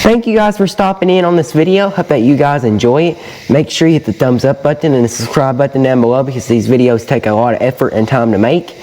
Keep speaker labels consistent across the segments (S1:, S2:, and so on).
S1: Thank you guys for stopping in on this video. Hope that you guys enjoy it. Make sure you hit the thumbs up button and the subscribe button down below, because these videos take a lot of effort and time to make,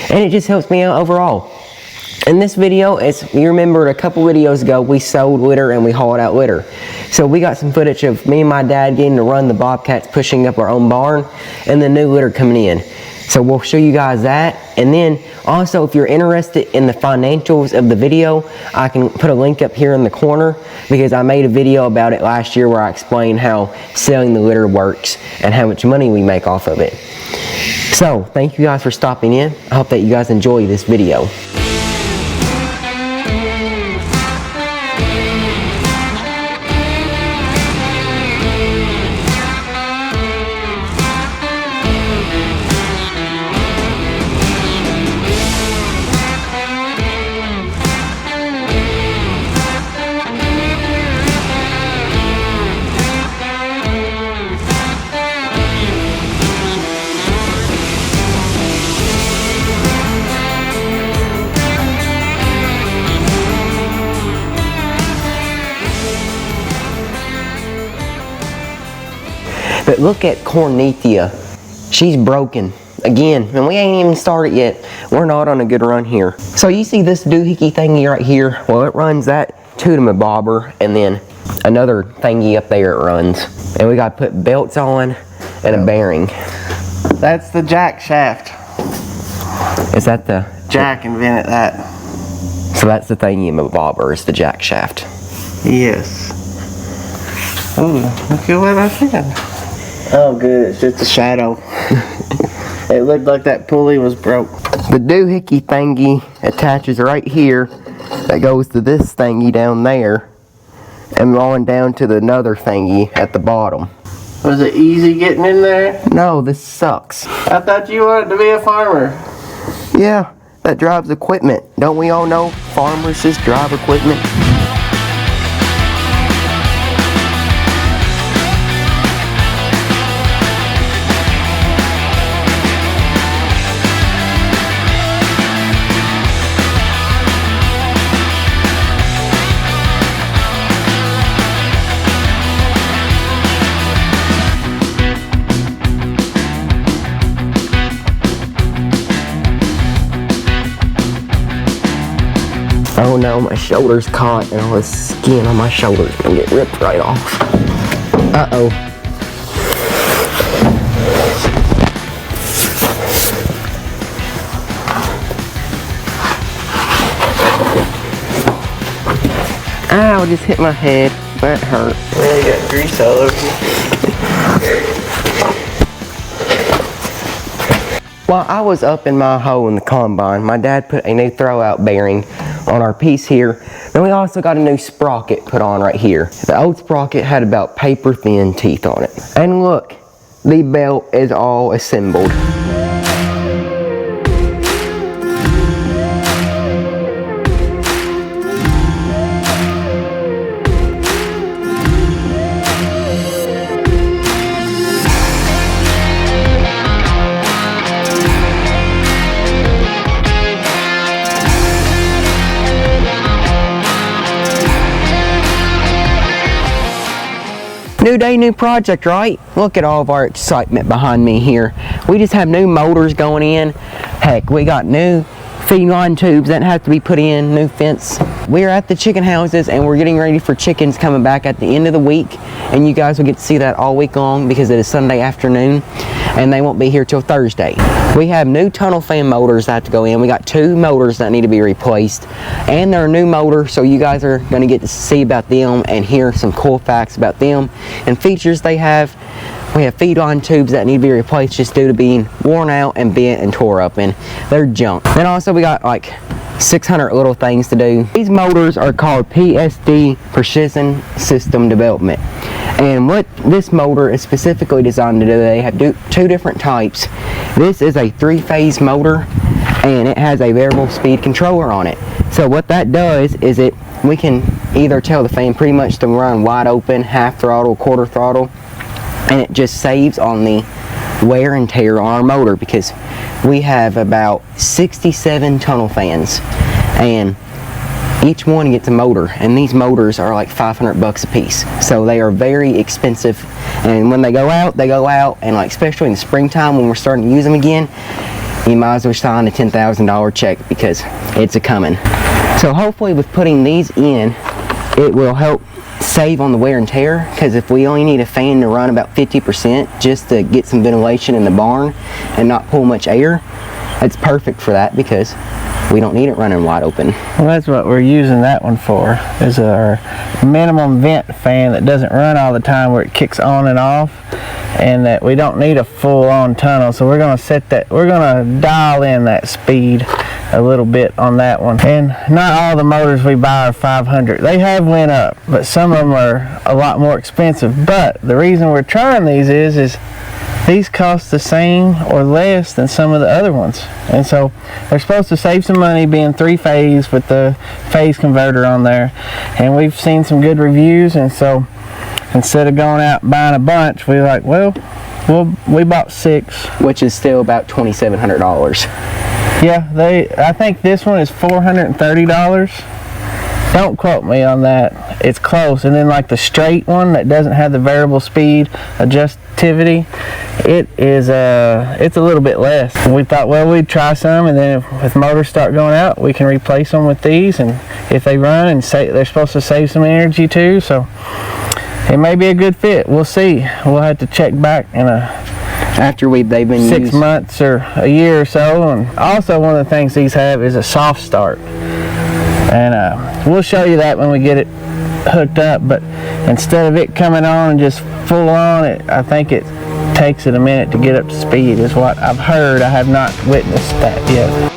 S1: and it just helps me out overall. In this video, as you remember a couple videos ago, we sold litter and we hauled out litter. So we got some footage of me and my dad getting to run the Bobcats, pushing up our own barn, and the new litter coming in. So we'll show you guys that. And then also, if you're interested in the financials of the video, I can put a link up here in the corner, because I made a video about it last year where I explained how selling the litter works and how much money we make off of it. So thank you guys for stopping in. I hope that you guys enjoy this video. But look at Cornethia. She's broken again, and we ain't even started yet. We're not on a good run here. So you see this doohickey thingy right here? Well, it runs that to my bobber, and then another thingy up there it runs. And we got to put belts on and a bearing.
S2: That's the jack shaft.
S1: Is that the...
S2: Jack invented that.
S1: So that's the thingy in my bobber, is the jack shaft.
S2: Yes. Ooh, look at what I said. Oh good, it's just a shadow. It looked like that pulley was broke.
S1: The doohickey thingy attaches right here. That goes to this thingy down there, and on down to the another thingy at the bottom.
S2: Was it easy getting in there?
S1: No, this sucks.
S2: I thought you wanted to be a farmer.
S1: Yeah, that drives equipment. Don't we all know farmers just drive equipment? Oh no, my shoulder's caught, and all the skin on my shoulder's gonna get ripped right off. Uh-oh. Ow, just hit my head. That hurt.
S2: Yeah, you got grease all over you.
S1: While I was up in my hole in the combine, my dad put a new throwout bearing on our piece here. Then we also got a new sprocket put on right here. The old sprocket had about paper thin teeth on it. And look, the belt is all assembled. New day, new project, right? Look at all of our excitement behind me here. We just have new motors going in. Heck, we got new feed line tubes that have to be put in, new fence. We're at the chicken houses, and we're getting ready for chickens coming back at the end of the week. And you guys will get to see that all week long, because it is Sunday afternoon, and they won't be here till Thursday. We have new tunnel fan motors that have to go in. We got 2 motors that need to be replaced, and they're a new motor, so you guys are going to get to see about them and hear some cool facts about them and features they have. We have feed line tubes that need to be replaced just due to being worn out and bent and tore up, and they're junk. Then also we got like 600 little things to do. These motors are called PSD, Precision System Development. And what this motor is specifically designed to do, they have 2 different types. This is a 3-phase motor, and it has a variable speed controller on it. So what that does is we can either tell the fan pretty much to run wide open, half throttle, quarter throttle, and it just saves on the wear and tear on our motor, because we have about 67 tunnel fans, and each one gets a motor, and these motors are like 500 bucks a piece. So they are very expensive, and when they go out, and like especially in the springtime when we're starting to use them again, you might as well sign a $10,000 check because it's a coming. So hopefully with putting these in, it will help save on the wear and tear, because if we only need a fan to run about 50% just to get some ventilation in the barn and not pull much air, it's perfect for that because we don't need it running wide open.
S2: Well, that's what we're using that one for, is our minimum vent fan that doesn't run all the time, where it kicks on and off, and that we don't need a full-on tunnel. So we're going to set that, we're going to dial in that speed a little bit on that one. And not all the motors we buy are 500. They have went up, but some of them are a lot more expensive. But the reason we're trying these is these cost the same or less than some of the other ones. And so they're supposed to save some money being 3-phase with the phase converter on there. And we've seen some good reviews, and so instead of going out and buying a bunch, we like, well, we bought 6.
S1: Which is still about $2,700.
S2: Yeah, I think this one is $430. Don't quote me on that. It's close. And then like the straight one that doesn't have the variable speed adjustivity, it's a little bit less. We thought, well, we'd try some, and then if motors start going out, we can replace them with these, and if they run and they're supposed to save some energy too, so it may be a good fit. We'll see. We'll have to check back in
S1: after they've been
S2: 6
S1: used.
S2: months or a year or so. And also one of the things these have is a soft start, and we'll show you that when we get it hooked up. But instead of it coming on and just full on, I think it takes it a minute to get up to speed, is what I've heard. I have not witnessed that yet.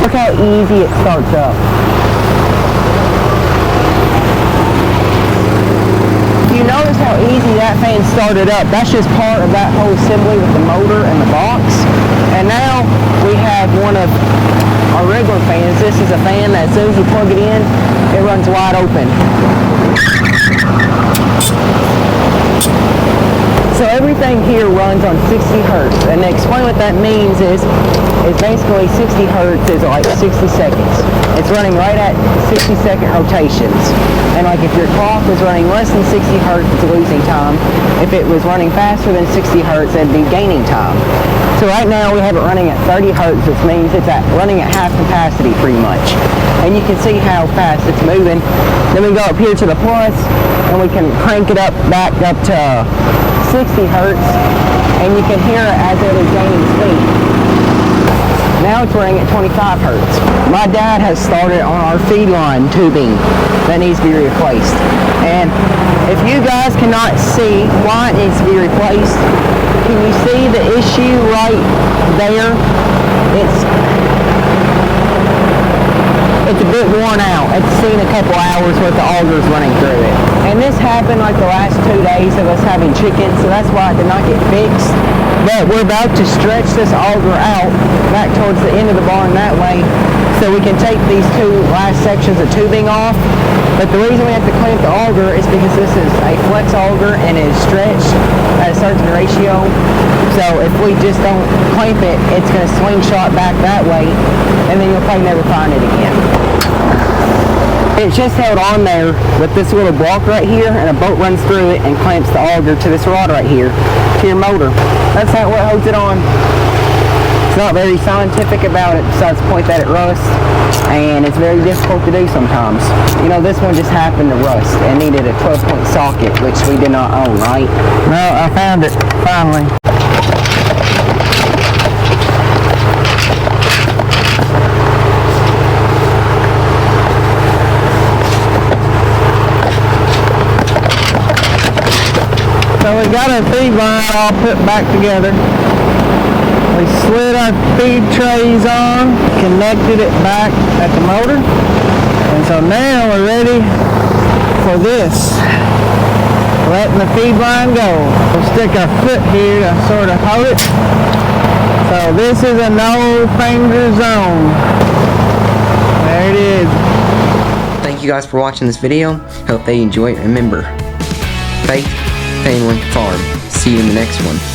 S1: Look how easy it starts up. If you notice how easy that fan started up, that's just part of that whole assembly with the motor and the box. And now we have one of our regular fans. This is a fan that as soon as you plug it in, it runs wide open. So everything here runs on 60 hertz, and to explain what that means is basically 60 hertz is like 60 seconds. It's running right at 60-second rotations. And like if your clock was running less than 60 hertz, it's losing time. If it was running faster than 60 hertz, it'd be gaining time. So right now we have it running at 30 hertz, which means it's running at half capacity pretty much. And you can see how fast it's moving. Then we go up here to the plus, and we can crank it up back up to 60 hertz, and you can hear it as it is gaining speed. Now it's running at 25 hertz. My dad has started on our feed line tubing that needs to be replaced. And if you guys cannot see why it needs to be replaced, can you see the issue right there? It's a bit worn out. It's seen a couple hours worth of augers running through it. And this happened like the last 2 days of us having chickens, so that's why it did not get fixed. But we're about to stretch this auger out back towards the end of the barn that way, so we can take these 2 last sections of tubing off. But the reason we have to clamp the auger is because this is a flex auger and it is stretched at a certain ratio. So if we just don't clamp it, it's going to slingshot back that way, and then you'll probably never find it again. It's just held on there with this little block right here, and a bolt runs through it and clamps the auger to this rod right here, to your motor. That's how it holds it on. It's not very scientific about it, besides the point that it rusts, and it's very difficult to do sometimes. You know, this one just happened to rust and needed a 12-point socket, which we did not own, right?
S2: No, I found it, finally. So we got our feed line all put back together. We slid our feed trays on, connected it back at the motor, and so now we're ready for this. Letting the feed line go. We'll stick our foot here to sort of hold it. So this is a no finger zone. There it is.
S1: Thank you guys for watching this video. Hope they enjoy it. Remember, faith, family, farm. See you in the next one.